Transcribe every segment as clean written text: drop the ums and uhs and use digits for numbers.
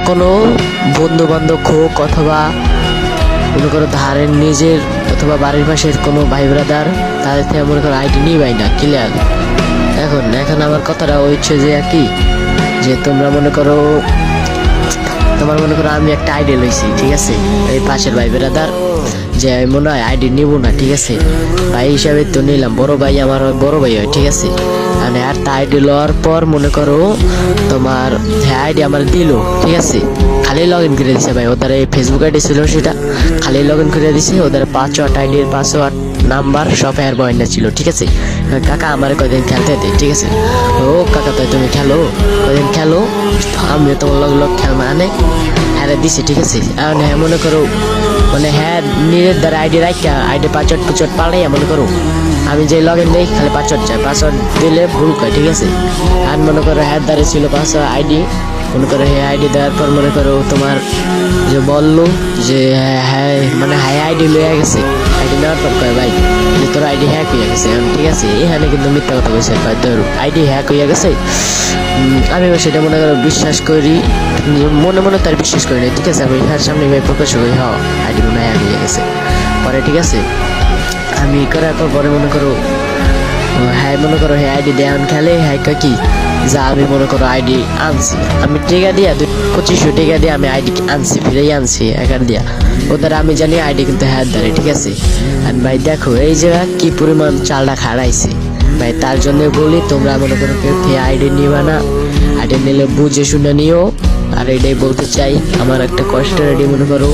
কোনো বন্ধু বান্ধব হোক অথবা মনে করো ধারের নিজের অথবা বাড়ির পাশের কোনো ভাই ব্রাদার, তাদের থেকে মনে করো আইডি নিবাই না। ক্লিয়ার? এখন আমার কথাটা হচ্ছে যে আর কি, যে তোমরা মনে করো আমি একটা আইডি লইছি, ঠিক আছে, এই পাশের ভাই ব্রাদার যে মনে হয় আইডি নিব না, ঠিক আছে, ভাই হিসাবে তো নিলাম, বড় ভাই আমার বড় ভাই হয়, ঠিক আছে। মানে আর তা আইডি লওয়ার পর মনে করো তোমার হ্যাঁ আইডি আমার দিল, ঠিক আছে, খালি লগ ইন করে দিছে ভাই। ওদের এই ফেসবুক আইডি ছিল, সেটা খালি লগ ইন করে দিছে। ওদের পাসওয়ার্ড আইডির পাসওয়ার্ড নাম্বার সব এর বয়না ছিল, ঠিক আছে। কাকা আমার কয়দিন খেলতে দে, ঠিক আছে। ও কাকা তাই তুমি খেলো, কয়দিন খেলো, আমি তোমার লগ খেল মানে হ্যাঁ দিছে, ঠিক আছে। আর হ্যাঁ মনে করো মানে হ্যাঁ নিজের দ্বারা আইডি রাখা আইডি পাসওয়ার্ড পাল্টাইয়া মনে করো আমি যে লগ ইন দিই খালি পাসওয়ার্ড চাই, পাসওয়ার্ড দিলে ভুল করে, ঠিক আছে। আর মনে করো হ্যাঁ দ্বারা ছিল পাসওয়ার্ড আইডি, মনে করো হ্যাঁ আইডি দেওয়ার পর মনে করো তোমার যে বললো যে হ্যাঁ মানে হ্যাঁ আইডি লয়ে গেছে, আইডি নেওয়ার পর কয় ভাই যে তোর আইডি হ্যাক হয়ে গেছে, ঠিক আছে। এখানে কিন্তু মিথ্যা কথা বলছে, তোর আইডি হ্যাক হয়ে গেছে। আমি সেটা মনে করো বিশ্বাস করি, মনে মনে তার বিশ্বাস করি না, ঠিক আছে। আমি হ্যাঁ সামনে ভাই প্রকাশ করি হ্যাঁ আইডি মনে হয় হ্যাক হয়ে গেছে পরে, ঠিক আছে। আমি করার পরে মনে করো হ্যাঁ মনে করো হ্যাঁ আইডি দেন খেলে হ্যাঁ কি যা আমি মনে করো আইডি আনছি, আমি টেকা দিয়া 2500 টাকা দিয়ে আমি আইডি আনছি, ফিরেই আনছি একার দিয়া। ওদের আমি জানি আইডি কিন্তু হ্যাঁ ধরে, ঠিক আছে। আর ভাই দেখো এই জায়গা কি পরিমাণ চালটা খাড়াইছে ভাই, তার জন্য বলি তোমরা মনে করো কেউ আইডি নিবা না, আইডি নিলে বুঝে শুনে নিও। আর এটাই বলতে চাই, আমার একটা কষ্টের আইডি মনে করো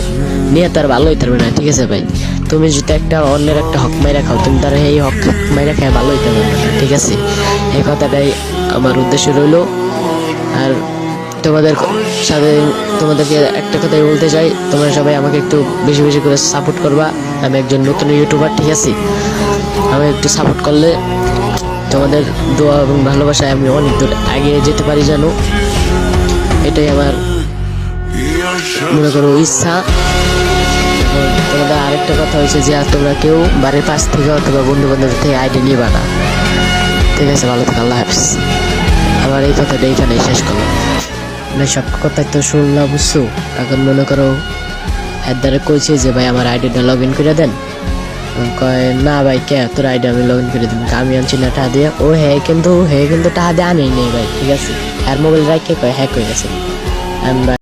নিয়ে তার ভালো হইতে পারবে না, ঠিক আছে ভাই। তুমি যদি একটা অন্যের একটা হক মাইরা খাও, তুমি তার এই হক মাইরা খায় ভালো হইতে পারবে না, ঠিক আছে। এই কথাটাই আমার উদ্দেশ্য রইল। আর তোমাদের সাথে তোমাদেরকে একটা কথাই বলতে চাই, তোমরা সবাই আমাকে একটু বেশি বেশি করে সাপোর্ট করবা। আমি একজন নতুন ইউটিউবার, ঠিক আছে। আমি একটু সাপোর্ট করলে তোমাদের দোয়া এবং ভালোবাসায় আমি অনেক দূর এগিয়ে যেতে পারি, জানো। এটাই আমার মনে করো ইচ্ছা। তোমাদের আরেকটা কথা হয়েছে যে তোমরা কেউ বাড়ির পাশ থেকে অথবা বন্ধু বান্ধব থেকে আইডি নিবা না, ঠিক আছে। ভালো থাকো, আল্লাহ হাফিজ। আমার এই কথাটা এইখানে শেষ করলাম। মানে সব কথাই তো শুনলাম, বুঝছো। এখন মনে করো এর দ্বারা কইছে যে ভাই আমার আইডিটা লগ ইন করে দেন, কয় না ভাই কে তোর আইডি আমি লগ ইন করে দেবো, আমি আনছি না টাকা দিয়ে। ও হ্যাঁ কিন্তু টাকা দিয়ে আনেই নেই ভাই, ঠিক আছে। আর মোবাইল রাখে কয় হ্যাক হয়ে গেছে।